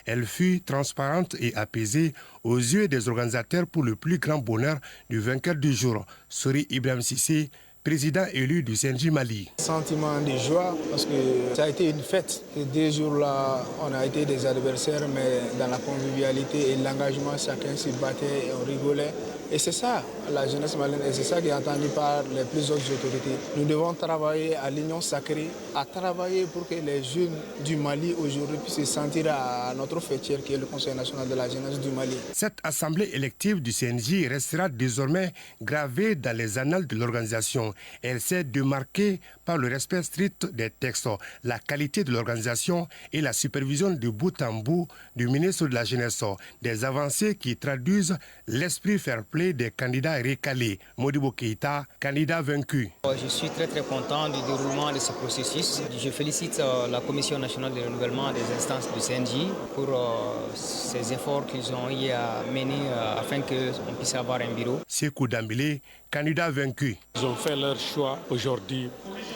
Elle fut transparente et apaisée aux yeux des organisateurs pour le plus grand bonheur du vainqueur du jour, Sori Ibrahim Cissé, président élu du CNJ Mali. Sentiment de joie parce que ça a été une fête. Ces 2 jours-là, on a été des adversaires, mais dans la convivialité et l'engagement, chacun se battait et on rigolait. Et c'est ça, la jeunesse malienne, et c'est ça qui est entendu par les plus hautes autorités. Nous devons travailler à l'union sacrée, à travailler pour que les jeunes du Mali aujourd'hui puissent se sentir à notre fêtière qui est le Conseil national de la jeunesse du Mali. Cette assemblée élective du CNJ restera désormais gravée dans les annales de l'organisation. Elle s'est démarquée par le respect strict des textes, la qualité de l'organisation et la supervision de bout en bout du ministre de la Jeunesse. Des avancées qui traduisent l'esprit fair-play des candidats récalés. Modibo Keïta, candidat vaincu. Je suis très content du déroulement de ce processus. Je félicite la Commission nationale de renouvellement des instances du CNJ pour ces efforts qu'ils ont eu à mener afin qu'on puisse avoir un bureau. Sekou Dambélé, candidat vaincu. Ils ont fait leur choix aujourd'hui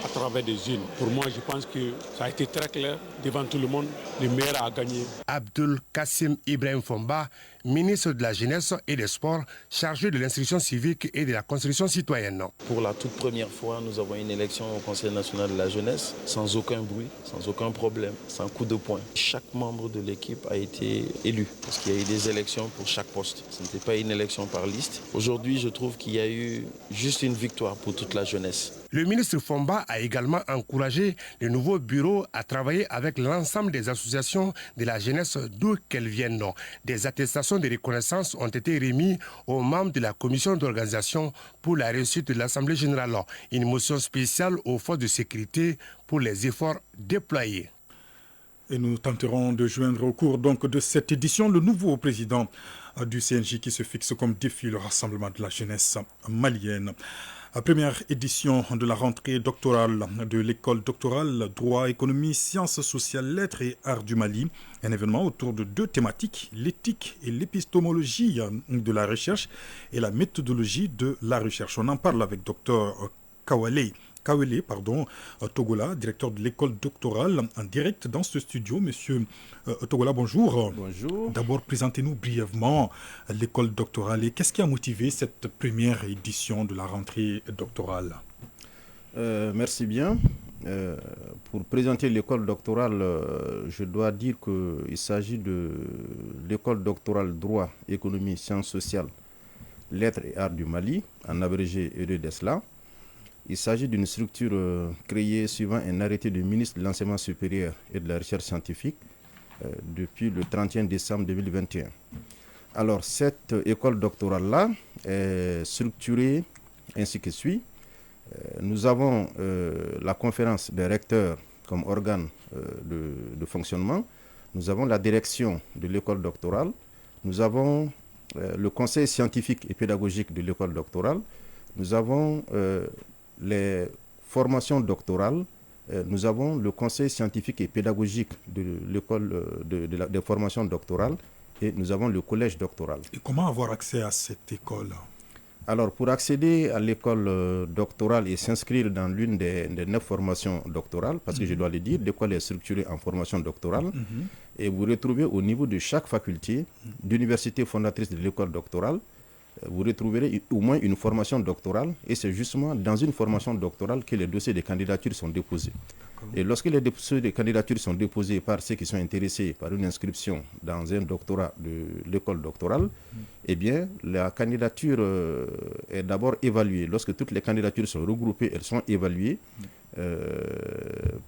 à travers des urnes. Pour moi, je pense que ça a été très clair devant tout le monde. Le meilleur a gagné. Abdul Kassim Ibrahim Fomba, ministre de la Jeunesse et des Sports, chargé de l'instruction civique et de la construction citoyenne. Pour la toute première fois, nous avons une élection au Conseil national de la jeunesse sans aucun bruit, sans aucun problème, sans coup de poing. Chaque membre de l'équipe a été élu parce qu'il y a eu des élections pour chaque poste. Ce n'était pas une élection par liste. Aujourd'hui, je trouve qu'il y a eu juste une victoire pour toute la jeunesse. Le ministre Fomba a également encouragé le nouveau bureau à travailler avec l'ensemble des associations de la jeunesse d'où qu'elles viennent. Des attestations de reconnaissance ont été remises aux membres de la commission d'organisation pour la réussite de l'Assemblée générale. Une motion spéciale aux forces de sécurité pour les efforts déployés. Et nous tenterons de joindre au cours donc de cette édition le nouveau président du CNJ qui se fixe comme défi le rassemblement de la jeunesse malienne. Première édition de la rentrée doctorale de l'école doctorale Droit, Économie, Sciences sociales, Lettres et Arts du Mali. Un événement autour de 2 thématiques, l'éthique et l'épistémologie de la recherche et la méthodologie de la recherche. On en parle avec Dr Kawele Togola, directeur de l'école doctorale, en direct dans ce studio. Monsieur Togola, bonjour. Bonjour. D'abord, présentez-nous brièvement l'école doctorale et qu'est-ce qui a motivé cette première édition de la rentrée doctorale? Merci bien. Pour présenter l'école doctorale, je dois dire qu'il s'agit de l'école doctorale Droit, Économie, Sciences sociales, Lettres et Arts du Mali, en abrégé EDESLA. Il s'agit d'une structure créée suivant un arrêté du ministre de l'Enseignement supérieur et de la Recherche scientifique depuis le 31 décembre 2021. Alors, cette école doctorale-là est structurée ainsi que suit. Nous avons la conférence des recteurs comme organe de fonctionnement. Nous avons la direction de l'école doctorale. Nous avons le conseil scientifique et pédagogique de l'école doctorale. Nous avons les formations doctorales, nous avons le conseil scientifique et pédagogique de l'école des formations doctorales et nous avons le collège doctoral. Et comment avoir accès à cette école? Alors, pour accéder à l'école doctorale et s'inscrire dans l'une des 9 formations doctorales, parce que je dois le dire, l'école est structurée en formation doctorale, et vous retrouvez au niveau de chaque faculté d'université fondatrice de l'école doctorale, vous retrouverez au moins une formation doctorale et c'est justement dans une formation doctorale que les dossiers de candidature sont déposés. Et lorsque les dossiers de candidature sont déposés par ceux qui sont intéressés par une inscription dans un doctorat de l'école doctorale, eh bien, la candidature est d'abord évaluée. Lorsque toutes les candidatures sont regroupées, elles sont évaluées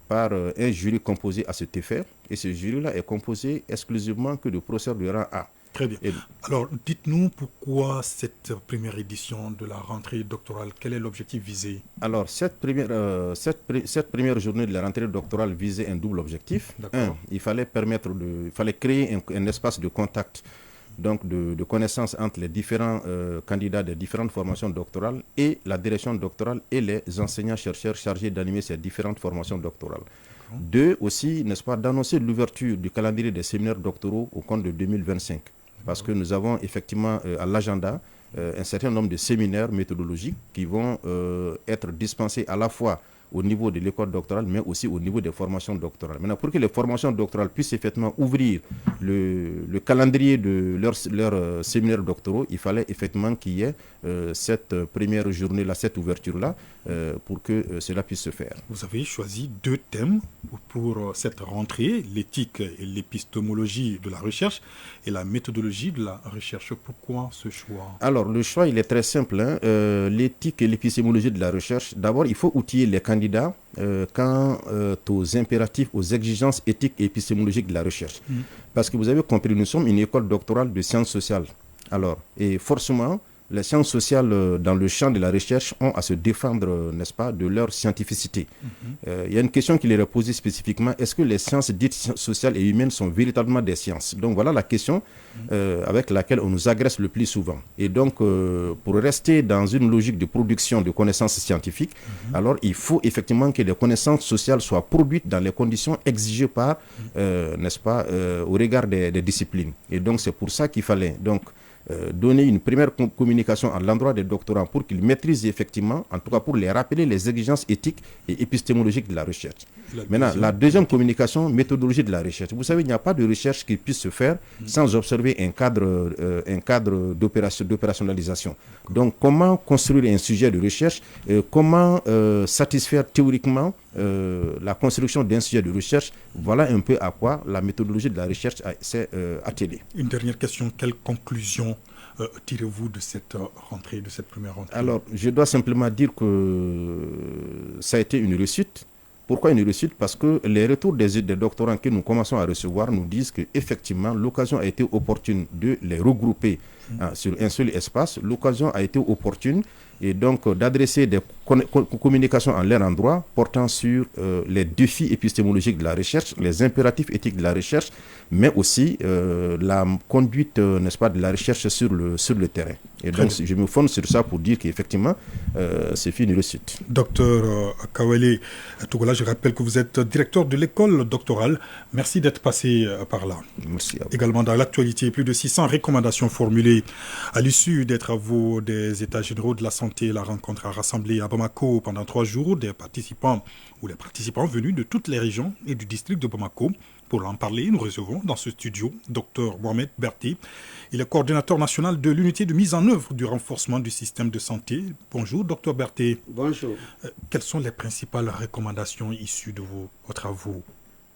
par un jury composé à cet effet. Et ce jury-là est composé exclusivement que de professeurs de rang A. Très bien. Alors, dites-nous pourquoi cette première édition de la rentrée doctorale, quel est l'objectif visé? Alors, cette première journée de la rentrée doctorale visait un double objectif. Il fallait créer un espace de contact, donc de connaissance entre les différents candidats des différentes formations doctorales et la direction doctorale et les enseignants-chercheurs chargés d'animer ces différentes formations doctorales. 2, aussi, n'est-ce pas, d'annoncer l'ouverture du calendrier des séminaires doctoraux au compte de 2025. Parce que nous avons effectivement à l'agenda un certain nombre de séminaires méthodologiques qui vont être dispensés à la fois au niveau de l'école doctorale, mais aussi au niveau des formations doctorales. Maintenant, pour que les formations doctorales puissent effectivement ouvrir le calendrier de leurs séminaires doctoraux, il fallait effectivement qu'il y ait cette première journée-là, cette ouverture-là, pour que cela puisse se faire. Vous avez choisi 2 thèmes pour cette rentrée, l'éthique et l'épistémologie de la recherche et la méthodologie de la recherche. Pourquoi ce choix? Alors, le choix, il est très simple. L'éthique et l'épistémologie de la recherche, d'abord, il faut outiller les candidats quant aux impératifs, aux exigences éthiques et épistémologiques de la recherche. Parce que vous avez compris, nous sommes une école doctorale de sciences sociales. Alors, et forcément, les sciences sociales dans le champ de la recherche ont à se défendre, n'est-ce pas, de leur scientificité. Il y a une question qui leur est posée spécifiquement, est-ce que les sciences dites sociales et humaines sont véritablement des sciences? Donc voilà la question avec laquelle on nous agresse le plus souvent. Et donc, pour rester dans une logique de production de connaissances scientifiques, alors il faut effectivement que les connaissances sociales soient produites dans les conditions exigées par, n'est-ce pas, au regard des disciplines. Et donc c'est pour ça qu'il fallait donc donner une première communication à l'endroit des doctorants pour qu'ils maîtrisent effectivement, en tout cas pour les rappeler les exigences éthiques et épistémologiques de la recherche. Maintenant, la deuxième communication, méthodologie de la recherche. Vous savez, il n'y a pas de recherche qui puisse se faire sans observer un cadre d'opérationnalisation. Donc, comment construire un sujet de recherche, comment satisfaire théoriquement la construction d'un sujet de recherche, voilà un peu à quoi la méthodologie de la recherche s'est attelée. Une dernière question, quelle conclusion tirez-vous de cette rentrée, de cette première rentrée? Alors, je dois simplement dire que ça a été une réussite. Pourquoi une réussite? Parce que les retours des doctorants que nous commençons à recevoir nous disent qu'effectivement, l'occasion a été opportune de les regrouper sur un seul espace. L'occasion a été opportune et donc d'adresser des communications en leur endroit portant sur les défis épistémologiques de la recherche, les impératifs éthiques de la recherche, mais aussi la conduite, n'est-ce pas, de la recherche sur le terrain. Et donc, je me fonde sur ça pour dire qu'effectivement, c'est une réussite. Docteur Kawele Tougola, je rappelle que vous êtes directeur de l'école doctorale. Merci d'être passé par là. Merci à vous. Également, dans l'actualité, plus de 600 recommandations formulées à l'issue des travaux des États généraux de la santé. La rencontre a rassemblé à Bamako pendant 3 jours les participants venus de toutes les régions et du district de Bamako. Pour en parler, nous recevons dans ce studio Dr Mohamed Berté. Il est coordinateur national de l'unité de mise en œuvre du renforcement du système de santé. Bonjour Dr Berté. Bonjour. Quelles sont les principales recommandations issues de vos travaux?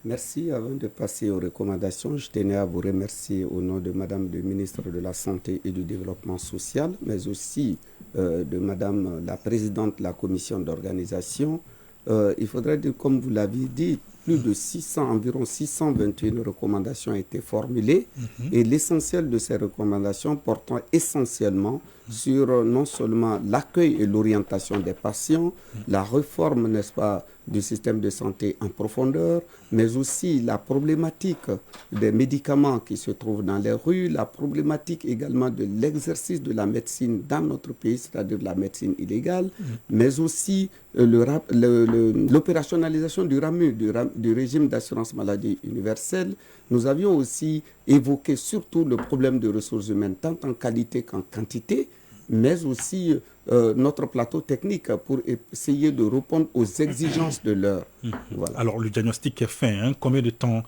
Merci. Avant de passer aux recommandations, je tenais à vous remercier au nom de Madame le ministre de la Santé et du Développement social, mais aussi de Madame la présidente de la commission d'organisation. Il faudrait dire, comme vous l'avez dit, plus de environ 621 recommandations ont été formulées et l'essentiel de ces recommandations portant essentiellement sur non seulement l'accueil et l'orientation des patients, la réforme, n'est-ce pas, du système de santé en profondeur, mais aussi la problématique des médicaments qui se trouvent dans les rues, la problématique également de l'exercice de la médecine dans notre pays, c'est-à-dire la médecine illégale, mais aussi l'opérationnalisation du RAMU, du régime d'assurance maladie universelle. Nous avions aussi évoqué surtout le problème de ressources humaines, tant en qualité qu'en quantité, mais aussi notre plateau technique pour essayer de répondre aux exigences de l'heure. Voilà. Alors, le diagnostic est fait. Combien de temps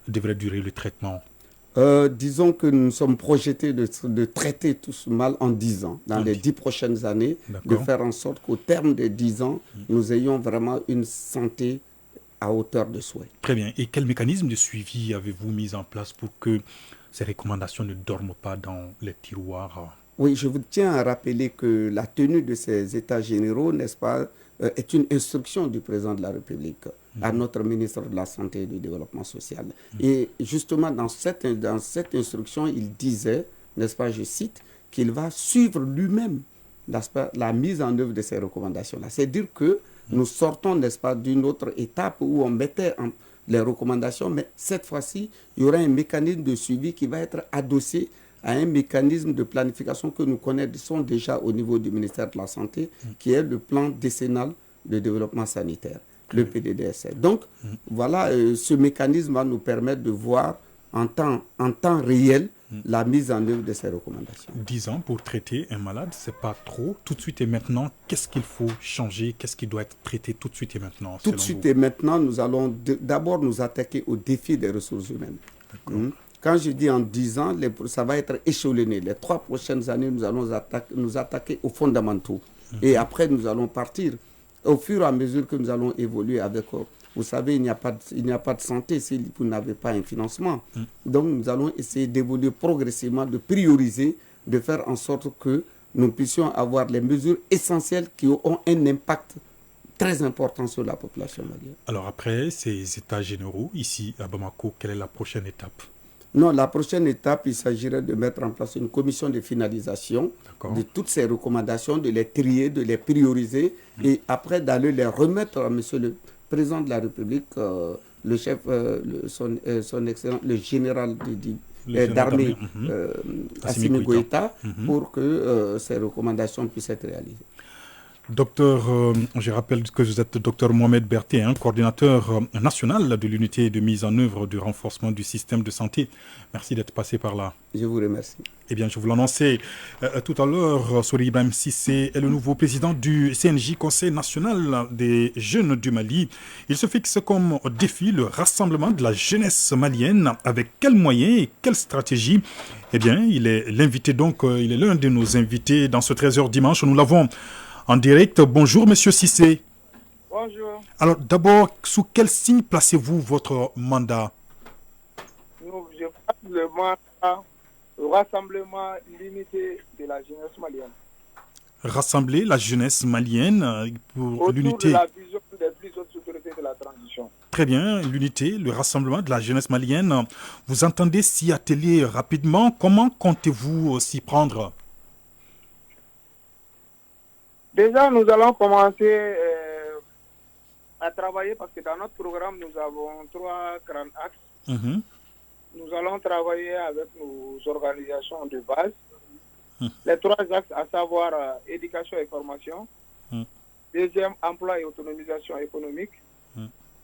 devrait durer le traitement? Disons que nous sommes projetés de traiter tout ce mal en 10 ans, dans les 10 prochaines années, de faire en sorte qu'au terme des 10 ans, nous ayons vraiment une santé à hauteur de souhait. Très bien. Et quel mécanisme de suivi avez-vous mis en place pour que ces recommandations ne dorment pas dans les tiroirs? Oui, je vous tiens à rappeler que la tenue de ces états généraux, n'est-ce pas, est une instruction du président de la République à notre ministre de la Santé et du Développement social. Et justement, dans cette instruction, il disait, n'est-ce pas, je cite, qu'il va suivre lui-même la mise en œuvre de ces recommandations-là. C'est-à-dire que nous sortons, n'est-ce pas, d'une autre étape où on mettait les recommandations, mais cette fois-ci, il y aura un mécanisme de suivi qui va être adossé à un mécanisme de planification que nous connaissons déjà au niveau du ministère de la Santé, qui est le plan décennal de développement sanitaire, le PDDSS. Donc, voilà, ce mécanisme va nous permettre de voir en temps réel la mise en œuvre de ces recommandations. 10 ans pour traiter un malade, c'est pas trop. Tout de suite et maintenant, qu'est-ce qu'il faut changer? Qu'est-ce qui doit être traité tout de suite et maintenant? Tout de suite et maintenant, nous allons d'abord nous attaquer au défi des ressources humaines. Quand je dis en 10 ans, ça va être échelonné. Les 3 prochaines années, nous allons nous attaquer aux fondamentaux. Et après, nous allons partir au fur et à mesure que nous allons évoluer avec... Vous savez, il n'y a pas de santé si vous n'avez pas un financement. Donc, nous allons essayer d'évoluer progressivement, de prioriser, de faire en sorte que nous puissions avoir les mesures essentielles qui ont un impact très important sur la population malienne. Alors après ces états généraux, ici à Bamako, quelle est la prochaine étape? Non, la prochaine étape, il s'agirait de mettre en place une commission de finalisation de toutes ces recommandations, de les trier, de les prioriser et après d'aller les remettre à monsieur le président de la République, le chef, son excellence, le général d'armée, Assimi Goïta, pour que ces recommandations puissent être réalisées. Docteur, je rappelle que vous êtes docteur Mohamed Berté, coordinateur national de l'unité de mise en œuvre du renforcement du système de santé. Merci d'être passé par là. Je vous remercie. Eh bien, je vous l'annonçais tout à l'heure, Sori Ibrahim Cissé est le nouveau président du CNJ, Conseil national des jeunes du Mali. Il se fixe comme défi le rassemblement de la jeunesse malienne. Avec quels moyens et quelle stratégie? Eh bien, il est l'un de nos invités dans ce 13h dimanche. Nous l'avons en direct. Bonjour, monsieur Cissé. Bonjour. Alors, d'abord, sous quel signe placez-vous votre mandat? Je passe le mandat au rassemblement, l'unité de la jeunesse malienne. Rassembler la jeunesse malienne pour l'unité. Autour de la vision des plus hautes autorités de la transition. Très bien, l'unité, le rassemblement de la jeunesse malienne. Vous entendez s'y atteler rapidement. Comment comptez-vous s'y prendre? Déjà, nous allons commencer à travailler parce que dans notre programme, nous avons 3 grands axes. Nous allons travailler avec nos organisations de base. Les 3 axes, à savoir éducation et formation. Deuxième, emploi et autonomisation économique.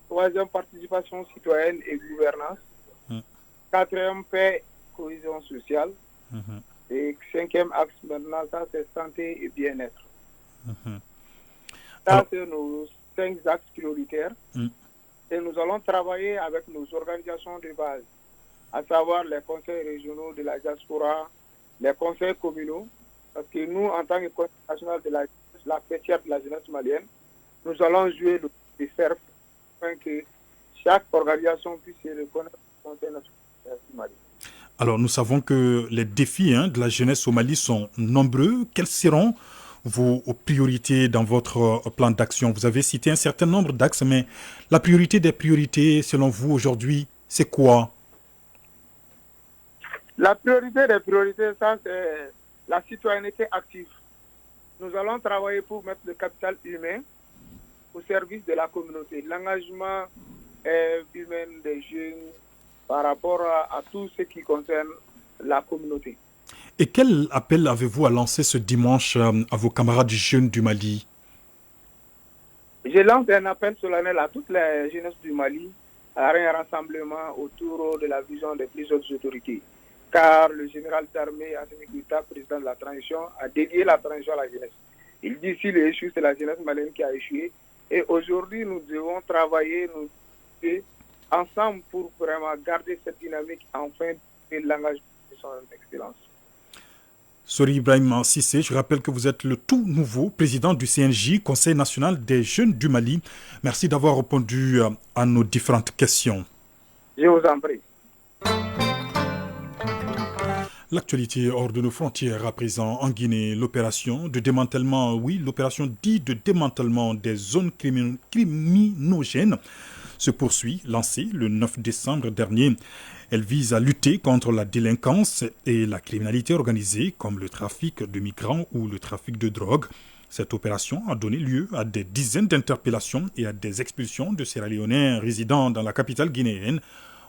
Troisième, participation citoyenne et gouvernance. Quatrième, paix, cohésion sociale. Et 5e axe, maintenant, ça c'est santé et bien-être. Ça, c'est nos 5 axes prioritaires. Et nous allons travailler avec nos organisations de base, à savoir les conseils régionaux de la diaspora, les conseils communaux, parce que nous, en tant que Conseil national de la fêtière de la jeunesse malienne, nous allons jouer le rôle de faire afin que chaque organisation puisse se reconnaître au Conseil national de la jeunesse malienne. Alors, nous savons que les défis de la jeunesse au Mali sont nombreux. Quels seront vos priorités dans votre plan d'action? Vous avez cité un certain nombre d'axes, mais la priorité des priorités, selon vous, aujourd'hui, c'est quoi? La priorité des priorités, ça, c'est la citoyenneté active. Nous allons travailler pour mettre le capital humain au service de la communauté. L'engagement humain des jeunes par rapport à tout ce qui concerne la communauté. Et quel appel avez-vous à lancer ce dimanche à vos camarades jeunes du Mali? Je lance un appel solennel à toutes les jeunesses du Mali à un rassemblement autour de la vision des plus hautes autorités. Car le général d'armée Assimi Goïta, président de la transition, a dédié la transition à la jeunesse. Il dit s'il échoue, c'est la jeunesse malienne qui a échoué. Et aujourd'hui, nous devons travailler ensemble pour vraiment garder cette dynamique enfin de l'engagement de son excellence. Sori Ibrahim Cissé, je rappelle que vous êtes le tout nouveau président du CNJ, Conseil national des jeunes du Mali. Merci d'avoir répondu à nos différentes questions. Je vous en prie. L'actualité hors de nos frontières à présent en Guinée, l'opération de démantèlement, l'opération dite de démantèlement des zones criminogènes se poursuit, lancée le 9 décembre dernier. Elle vise à lutter contre la délinquance et la criminalité organisée comme le trafic de migrants ou le trafic de drogue. Cette opération a donné lieu à des dizaines d'interpellations et à des expulsions de Sierra-Léonais résidant dans la capitale guinéenne.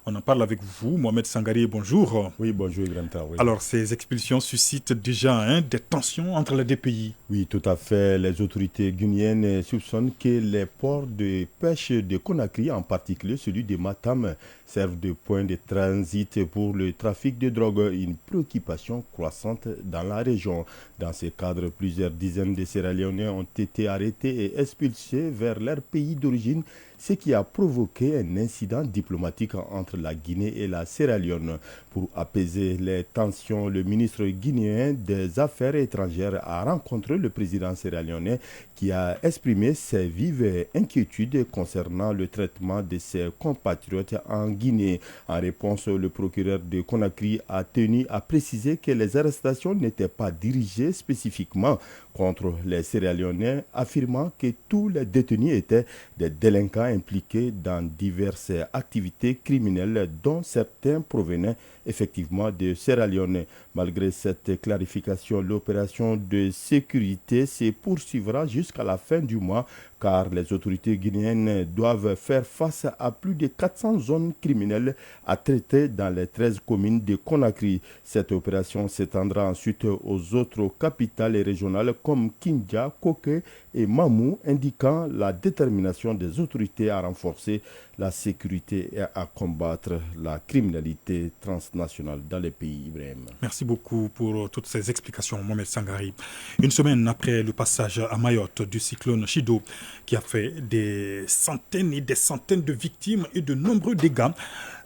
On en parle avec vous, Mohamed Sangaré, bonjour. Oui, bonjour Ibrahim Traoré. Alors, ces expulsions suscitent déjà des tensions entre les deux pays. Oui, tout à fait. Les autorités guinéennes soupçonnent que les ports de pêche de Conakry, en particulier celui de Matam, servent de point de transit pour le trafic de drogue, une préoccupation croissante dans la région. Dans ce cadre, plusieurs dizaines de Sierra-Léonais ont été arrêtés et expulsés vers leur pays d'origine, ce qui a provoqué un incident diplomatique entre la Guinée et la Sierra Leone. Pour apaiser les tensions, le ministre guinéen des Affaires étrangères a rencontré le président sierra-léonais qui a exprimé ses vives inquiétudes concernant le traitement de ses compatriotes en Guinée. En réponse, le procureur de Conakry a tenu à préciser que les arrestations n'étaient pas dirigées spécifiquement contre les Sierra-Léonais, affirmant que tous les détenus étaient des délinquants impliqués dans diverses activités criminelles dont certains provenaient effectivement de Sierra Leone. Malgré cette clarification, l'opération de sécurité se poursuivra jusqu'à la fin du mois car les autorités guinéennes doivent faire face à plus de 400 zones criminelles à traiter dans les 13 communes de Conakry. Cette opération s'étendra ensuite aux autres capitales régionales comme Kindia, Koke et Mamou, indiquant la détermination des autorités à renforcer la sécurité et à combattre la criminalité transnationale dans les pays. Ibrahim. Merci beaucoup pour toutes ces explications, Mohamed Sangari. Une semaine après le passage à Mayotte du cyclone Chido, qui a fait des centaines et des centaines de victimes et de nombreux dégâts,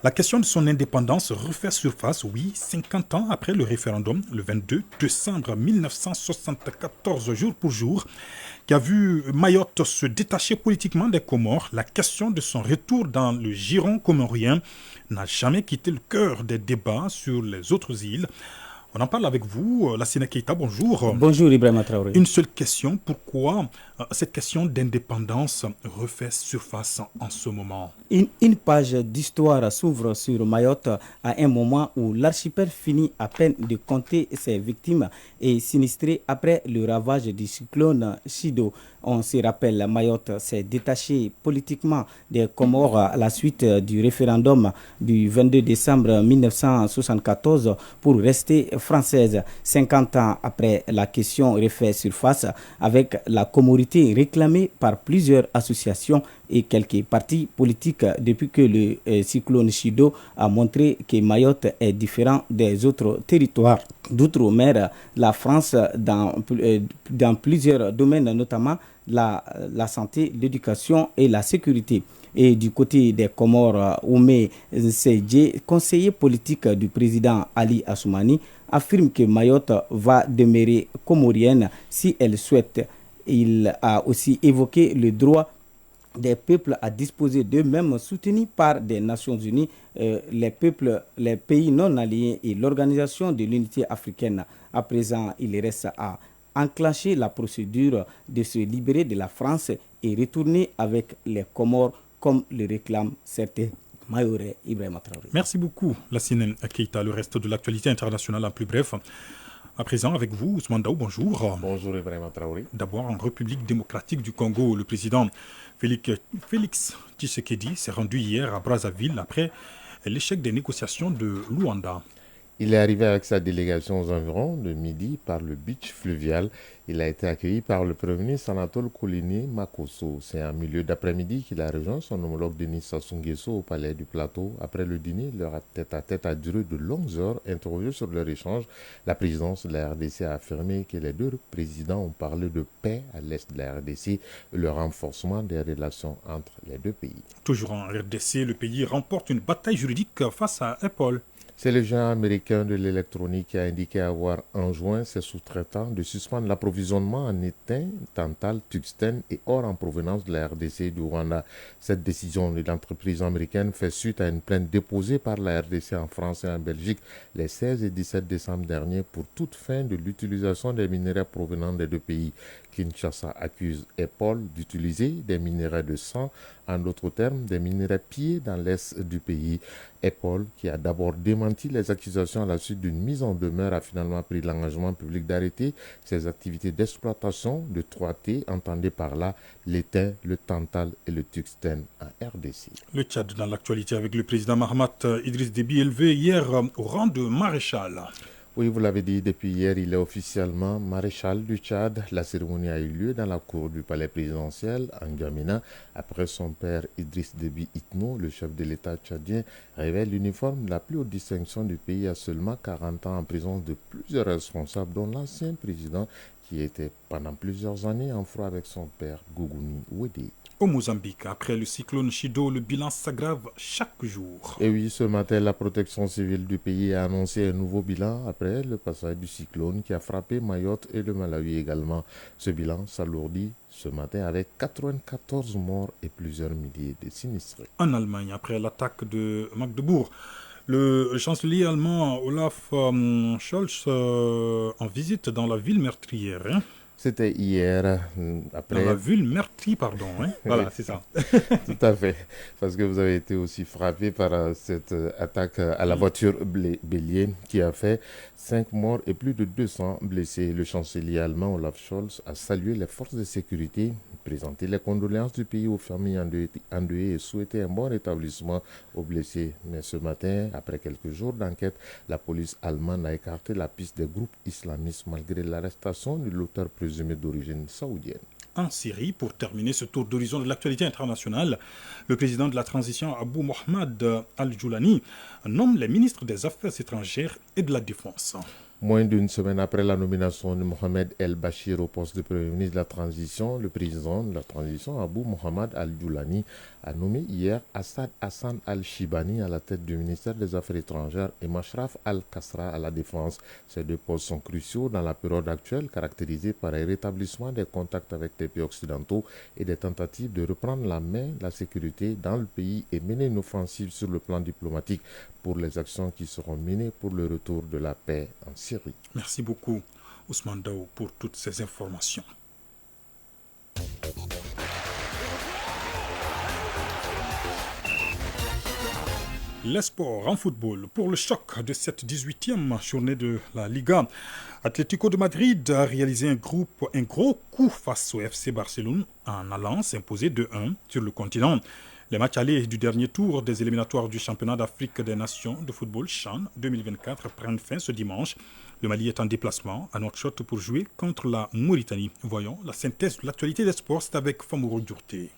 la question de son indépendance refait surface, 50 ans après le référendum, le 22 décembre 1974, jour pour jour, qui a vu Mayotte se détacher politiquement des Comores. La question de son retour dans le giron comorien n'a jamais quitté le cœur des débats sur les autres îles. On en parle avec vous, Lassina Keita, bonjour. Bonjour Ibrahima Traoré. Une seule question, pourquoi cette question d'indépendance refait surface en ce moment? Une page d'histoire s'ouvre sur Mayotte à un moment où l'archipel finit à peine de compter ses victimes et sinistrées après le ravage du cyclone Chido. On se rappelle, Mayotte s'est détaché politiquement des Comores à la suite du référendum du 22 décembre 1974 pour rester française. 50 ans après, la question refait surface avec la comorité réclamée par plusieurs associations et quelques partis politiques depuis que le cyclone Chido a montré que Mayotte est différent des autres territoires d'outre-mer. La France, dans plusieurs domaines, notamment la santé, l'éducation et la sécurité. Et du côté des Comores, Oumé Seydje, conseiller politique du président Ali Assoumani, affirme que Mayotte va demeurer comorienne si elle souhaite. Il a aussi évoqué le droit des peuples à disposer d'eux-mêmes, soutenu par des Nations Unies, les pays non alliés et l'Organisation de l'Unité africaine. À présent, il reste à enclencher la procédure de se libérer de la France et retourner avec les Comores comme le réclament certains Mayorais. Ibrahima Traoré. Merci beaucoup, Lassina Keita. Le reste de l'actualité internationale en plus bref. À présent, avec vous, Ousmane Daou, bonjour. Bonjour, Ibrahima Traoré. D'abord, en République démocratique du Congo, le président Félix Tshisekedi s'est rendu hier à Brazzaville après l'échec des négociations de Luanda. Il est arrivé avec sa délégation aux environs de midi par le beach fluvial. Il a été accueilli par le Premier ministre Anatole Kouliné Makosso. C'est en milieu d'après-midi qu'il a rejoint son homologue Denis Sassou Nguesso au palais du Plateau. Après le dîner, leur tête-à-tête a duré de longues heures. Interrogé sur leur échange, la présidence de la RDC a affirmé que les deux présidents ont parlé de paix à l'est de la RDC et le renforcement des relations entre les deux pays. Toujours en RDC, le pays remporte une bataille juridique face à Apple. C'est le géant américain de l'électronique qui a indiqué avoir enjoint ses sous-traitants de suspendre l'approvisionnement en étain, tantal, tungstène et or en provenance de la RDC et du Rwanda. Cette décision de l'entreprise américaine fait suite à une plainte déposée par la RDC en France et en Belgique les 16 et 17 décembre dernier pour toute fin de l'utilisation des minerais provenant des deux pays. Kinshasa accuse Apple d'utiliser des minerais de sang, en d'autres termes des minerais pillés dans l'est du pays. Apple, qui a d'abord démenti les accusations à la suite d'une mise en demeure, a finalement pris l'engagement public d'arrêter ses activités d'exploitation de 3T, entendez par là l'étain, le tantal et le tungstène en RDC. Le Tchad dans l'actualité avec le président Mahamat Idriss Déby élevé hier au rang de maréchal. Oui, vous l'avez dit, depuis hier, il est officiellement maréchal du Tchad. La cérémonie a eu lieu dans la cour du palais présidentiel en N'Djamena. Après son père Idriss Déby Itno, le chef de l'État tchadien, révèle l'uniforme de la plus haute distinction du pays à seulement 40 ans en présence de plusieurs responsables, dont l'ancien président qui était pendant plusieurs années en froid avec son père Gougouni Ouédé. Au Mozambique, après le cyclone Chido, le bilan s'aggrave chaque jour. Et oui, ce matin, la protection civile du pays a annoncé un nouveau bilan après le passage du cyclone qui a frappé Mayotte et le Malawi également. Ce bilan s'alourdit ce matin avec 94 morts et plusieurs milliers de sinistrés. En Allemagne, après l'attaque de Magdebourg, le chancelier allemand Olaf Scholz en visite dans la ville meurtrière. C'était hier, après... Dans la ville meurtrie, pardon. Voilà, c'est ça. Tout à fait. Parce que vous avez été aussi frappé par cette attaque à la voiture bélier qui a fait 5 morts et plus de 200 blessés. Le chancelier allemand Olaf Scholz a salué les forces de sécurité, présenté les condoléances du pays aux familles endeuillées et souhaité un bon rétablissement aux blessés. Mais ce matin, après quelques jours d'enquête, la police allemande a écarté la piste des groupes islamistes malgré l'arrestation de l'auteur présumé d'origine saoudienne. En Syrie, pour terminer ce tour d'horizon de l'actualité internationale, le président de la transition Abou Mohamed Al-Joulani nomme les ministres des Affaires étrangères et de la Défense. Moins d'une semaine après la nomination de Mohamed El-Bachir au poste de Premier ministre de la Transition, le président de la Transition, Abou Mohamed Al-Joulani, a nommé hier Assad Hassan Al-Shibani à la tête du ministère des Affaires étrangères et Mashraf Al-Kasra à la Défense. Ces deux postes sont cruciaux dans la période actuelle, caractérisée par un rétablissement des contacts avec les pays occidentaux et des tentatives de reprendre la main de la sécurité dans le pays et mener une offensive sur le plan diplomatique pour les actions qui seront menées pour le retour de la paix en Syrie. Merci beaucoup, Ousmane Daou, pour toutes ces informations. Les sports en football. Pour le choc de cette 18e journée de la Liga, Atlético de Madrid a réalisé un gros coup face au FC Barcelone en allant s'imposer 2-1 sur le continent. Les matchs allés du dernier tour des éliminatoires du championnat d'Afrique des Nations de football CHAN 2024 prennent fin ce dimanche. Le Mali est en déplacement à Nouakchott pour jouer contre la Mauritanie. Voyons la synthèse de l'actualité des sports, c'est avec Famouro Djourté.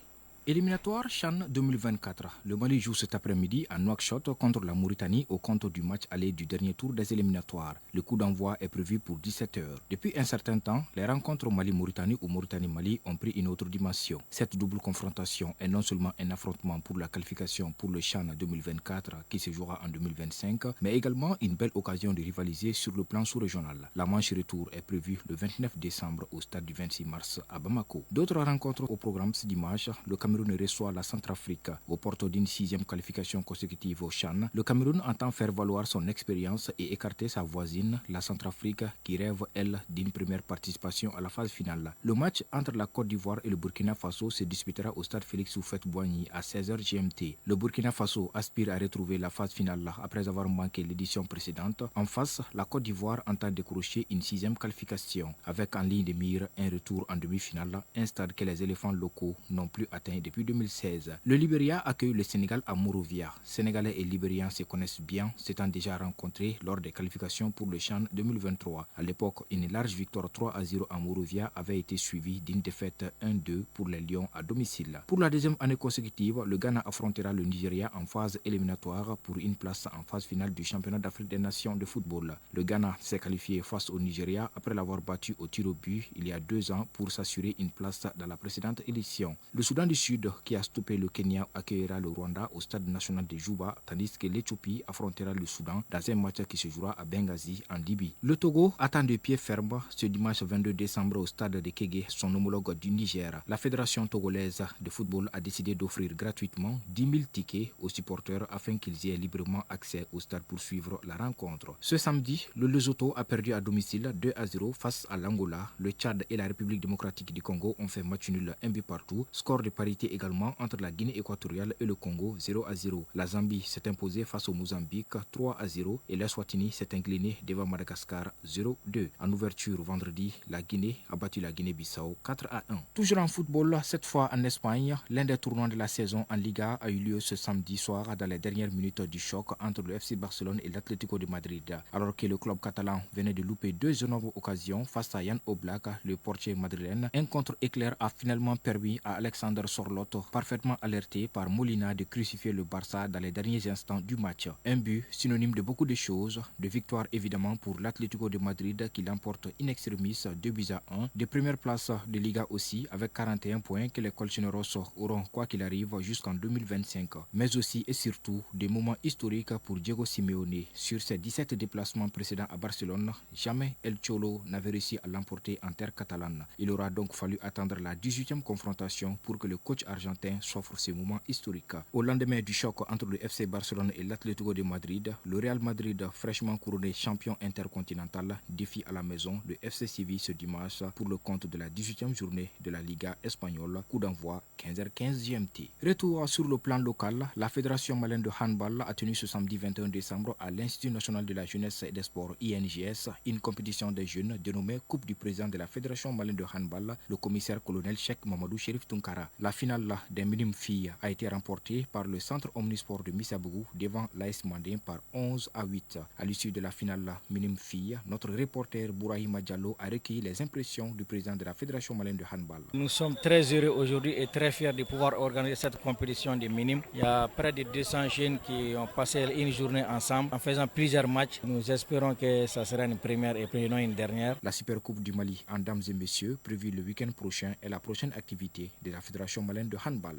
Éliminatoire CHAN 2024. Le Mali joue cet après-midi à Nouakchott contre la Mauritanie au compte du match aller du dernier tour des éliminatoires. Le coup d'envoi est prévu pour 17h. Depuis un certain temps, les rencontres Mali-Mauritanie ou Mauritanie-Mali ont pris une autre dimension. Cette double confrontation est non seulement un affrontement pour la qualification pour le CHAN 2024 qui se jouera en 2025, mais également une belle occasion de rivaliser sur le plan sous-régional. La manche retour est prévue le 29 décembre au stade du 26 mars à Bamako. D'autres rencontres au programme ce dimanche, le Cameroun reçoit la Centrafrique. Aux portes d'une 6e qualification consécutive au CHAN, le Cameroun entend faire valoir son expérience et écarter sa voisine, la Centrafrique, qui rêve, elle, d'une première participation à la phase finale. Le match entre la Côte d'Ivoire et le Burkina Faso se disputera au stade Félix Houphouët-Boigny à 16h GMT. Le Burkina Faso aspire à retrouver la phase finale après avoir manqué l'édition précédente. En face, la Côte d'Ivoire entend décrocher une 6e qualification, avec en ligne de mire un retour en demi-finale, un stade que les éléphants locaux n'ont plus atteint depuis 2016. Le Libéria accueille le Sénégal à Monrovia. Sénégalais et Libériens se connaissent bien, s'étant déjà rencontrés lors des qualifications pour le CHAN 2023. À l'époque, une large victoire 3-0 à Monrovia avait été suivie d'une défaite 1-2 pour les Lions à domicile. Pour la deuxième année consécutive, le Ghana affrontera le Nigeria en phase éliminatoire pour une place en phase finale du championnat d'Afrique des Nations de football. Le Ghana s'est qualifié face au Nigeria après l'avoir battu au tir au but il y a 2 ans pour s'assurer une place dans la précédente édition. Le Soudan du Sud, qui a stoppé le Kenya, accueillera le Rwanda au stade national de Juba, tandis que l'Éthiopie affrontera le Soudan dans un match qui se jouera à Benghazi en Libye. Le Togo attend de pied ferme ce dimanche 22 décembre au stade de Kégué son homologue du Niger. La fédération togolaise de football a décidé d'offrir gratuitement 10 000 tickets aux supporters afin qu'ils aient librement accès au stade pour suivre la rencontre. Ce samedi, le Lesotho a perdu à domicile 2-0 face à l'Angola. Le Tchad et la République démocratique du Congo ont fait match nul 1 but partout. Score de parité égalité également entre la Guinée équatoriale et le Congo 0-0. La Zambie s'est imposée face au Mozambique 3-0 et l'Eswatini s'est incliné devant Madagascar 0-2. En ouverture vendredi, la Guinée a battu la Guinée-Bissau 4-1. Toujours en football, cette fois en Espagne, l'un des tournois de la saison en Liga a eu lieu ce samedi soir dans les dernières minutes du choc entre le FC Barcelone et l'Atlético de Madrid. Alors que le club catalan venait de louper 2 énormes occasions face à Jan Oblak, le portier madrilène, un contre-éclair a finalement permis à Alexander Sorloth, parfaitement alerté par Molina, de crucifier le Barça dans les derniers instants du match. Un but synonyme de beaucoup de choses, de victoire évidemment pour l'Atlético de Madrid qui l'emporte in extremis 2-1, de première place de Liga aussi avec 41 points que les Colchoneros auront quoi qu'il arrive jusqu'en 2025. Mais aussi et surtout des moments historiques pour Diego Simeone. Sur ses 17 déplacements précédents à Barcelone, jamais El Cholo n'avait réussi à l'emporter en terre catalane. Il aura donc fallu attendre la 18e confrontation pour que le coach argentin s'offre ces moments historiques. Au lendemain du choc entre le FC Barcelone et l'Atlético de Madrid, le Real Madrid, fraîchement couronné champion intercontinental, défie à la maison le FC Séville ce dimanche pour le compte de la 18e journée de la Liga espagnole, coup d'envoi 15h15 GMT. Retour sur le plan local, la Fédération malienne de handball a tenu ce samedi 21 décembre à l'Institut national de la jeunesse et des sports INJS une compétition des jeunes dénommée Coupe du président de la Fédération malienne de handball, le commissaire colonel Cheikh Mamadou Chérif Tunkara. La finale des minimes filles a été remportée par le centre omnisport de Missabougou devant l'AS Mandin par 11-8. À l'issue de la finale minime filles, notre reporter Bourahima Diallo a recueilli les impressions du président de la Fédération malienne de handball. Nous sommes très heureux aujourd'hui et très fiers de pouvoir organiser cette compétition des minimes. Il y a près de 200 jeunes qui ont passé une journée ensemble en faisant plusieurs matchs. Nous espérons que ça sera une première et non une dernière. La Supercoupe du Mali en dames et messieurs, prévue le week-end prochain, est la prochaine activité de la Fédération malienne de handball.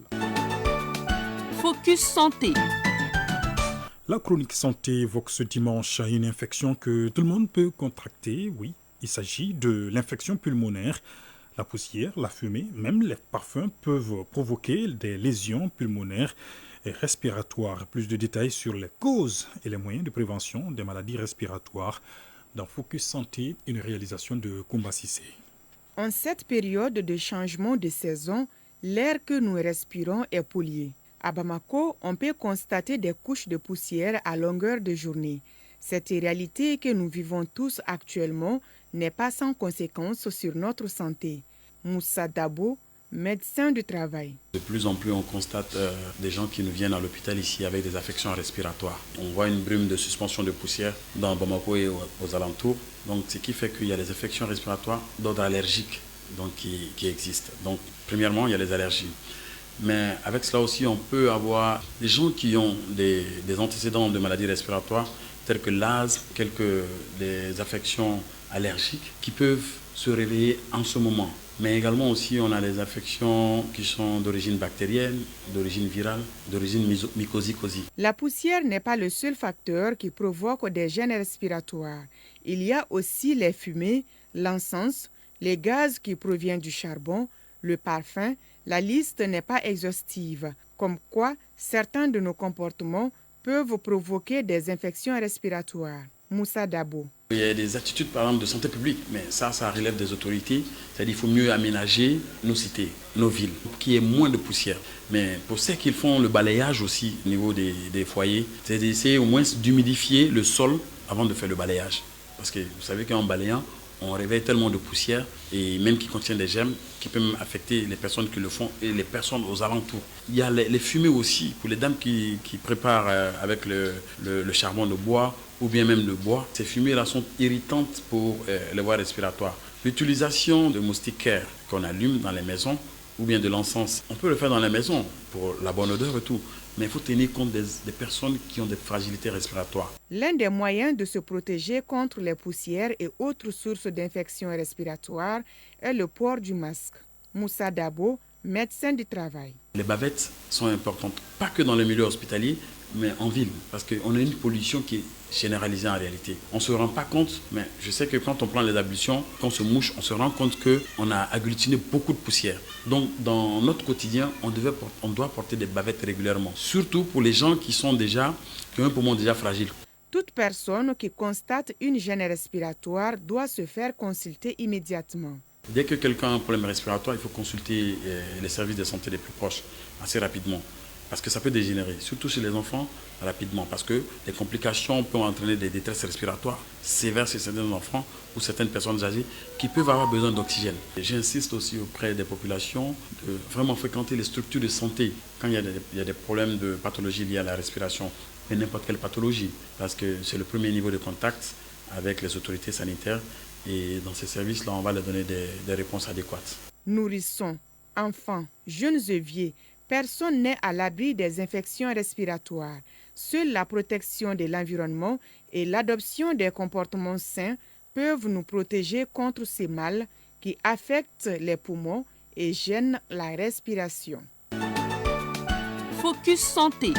Focus Santé. La chronique santé évoque ce dimanche une infection que tout le monde peut contracter. Oui, il s'agit de l'infection pulmonaire. La poussière, la fumée, même les parfums peuvent provoquer des lésions pulmonaires et respiratoires. Plus de détails sur les causes et les moyens de prévention des maladies respiratoires dans Focus Santé, une réalisation de Koumba Sissé. En cette période de changement de saison, l'air que nous respirons est pollué. À Bamako, on peut constater des couches de poussière à longueur de journée. Cette réalité que nous vivons tous actuellement n'est pas sans conséquences sur notre santé. Moussa Dabo, médecin du travail. De plus en plus, on constate des gens qui nous viennent à l'hôpital ici avec des affections respiratoires. On voit une brume de suspension de poussière dans Bamako et aux alentours. Donc, ce qui fait qu'il y a des affections respiratoires d'ordre allergique donc, qui existent. Donc, premièrement, il y a les allergies. Mais avec cela aussi, on peut avoir des gens qui ont des antécédents de maladies respiratoires telles que l'asthme, des affections allergiques qui peuvent se réveiller en ce moment. Mais également aussi, on a des affections qui sont d'origine bactérienne, d'origine virale, d'origine mycosique. La poussière n'est pas le seul facteur qui provoque des gènes respiratoires. Il y a aussi les fumées, l'encens, les gaz qui proviennent du charbon, le parfum. La liste n'est pas exhaustive, comme quoi certains de nos comportements peuvent provoquer des infections respiratoires. Moussa Dabo. Il y a des attitudes par exemple de santé publique, mais ça relève des autorités. C'est-à-dire qu'il faut mieux aménager nos cités, nos villes, pour qu'il y ait moins de poussière. Mais pour ceux qui font le balayage aussi au niveau des foyers, c'est d'essayer au moins d'humidifier le sol avant de faire le balayage. Parce que vous savez qu'en balayant, on réveille tellement de poussière et même qui contient des germes qui peuvent même affecter les personnes qui le font et les personnes aux alentours. Il y a les fumées aussi pour les dames qui préparent avec le charbon de bois ou bien même le bois. Ces fumées-là sont irritantes pour les voies respiratoires. L'utilisation de moustiquaires qu'on allume dans les maisons ou bien de l'encens, on peut le faire dans les maisons pour la bonne odeur et tout. Mais il faut tenir compte des personnes qui ont des fragilités respiratoires. L'un des moyens de se protéger contre les poussières et autres sources d'infections respiratoires est le port du masque. Moussa Dabo, médecin du travail. Les bavettes sont importantes, pas que dans le milieu hospitalier, mais en ville, parce qu'on a une pollution qui est généralisée en réalité. On ne se rend pas compte, mais je sais que quand on prend les ablutions, quand on se mouche, on se rend compte qu'on a agglutiné beaucoup de poussière. Donc dans notre quotidien, on doit porter des bavettes régulièrement, surtout pour les gens qui ont un poumon déjà fragile. Toute personne qui constate une gêne respiratoire doit se faire consulter immédiatement. Dès que quelqu'un a un problème respiratoire, il faut consulter les services de santé les plus proches assez rapidement. Parce que ça peut dégénérer, surtout chez les enfants, rapidement. Parce que les complications peuvent entraîner des détresses respiratoires sévères chez certains enfants ou certaines personnes âgées qui peuvent avoir besoin d'oxygène. J'insiste aussi auprès des populations de vraiment fréquenter les structures de santé quand il y a des problèmes de pathologie liées à la respiration, mais n'importe quelle pathologie, parce que c'est le premier niveau de contact avec les autorités sanitaires. Et dans ces services-là, on va leur donner des réponses adéquates. Nourrissons, enfants, jeunes et vieux, personne n'est à l'abri des infections respiratoires. Seule la protection de l'environnement et l'adoption des comportements sains peuvent nous protéger contre ces mâles qui affectent les poumons et gênent la respiration. Focus santé.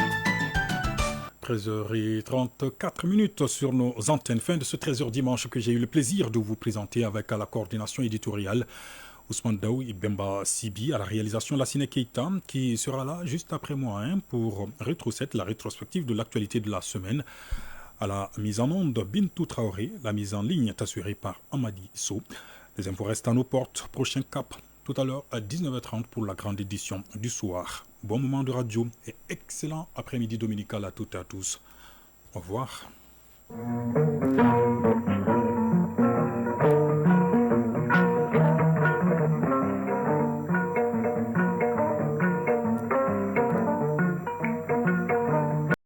13h34 sur nos antennes. Fin de ce 13h dimanche que j'ai eu le plaisir de vous présenter avec à la coordination éditoriale Ousmane Daou et Bemba Sibi, à la réalisation Lassine Keita qui sera là juste après moi pour Rétro 7, la rétrospective de l'actualité de la semaine. À la mise en onde Bintou Traoré, la mise en ligne est assurée par Amadi Sow. Les infos restent à nos portes. Prochain cap tout à l'heure à 19h30 pour la grande édition du soir. Bon moment de radio et excellent après-midi dominical à toutes et à tous. Au revoir.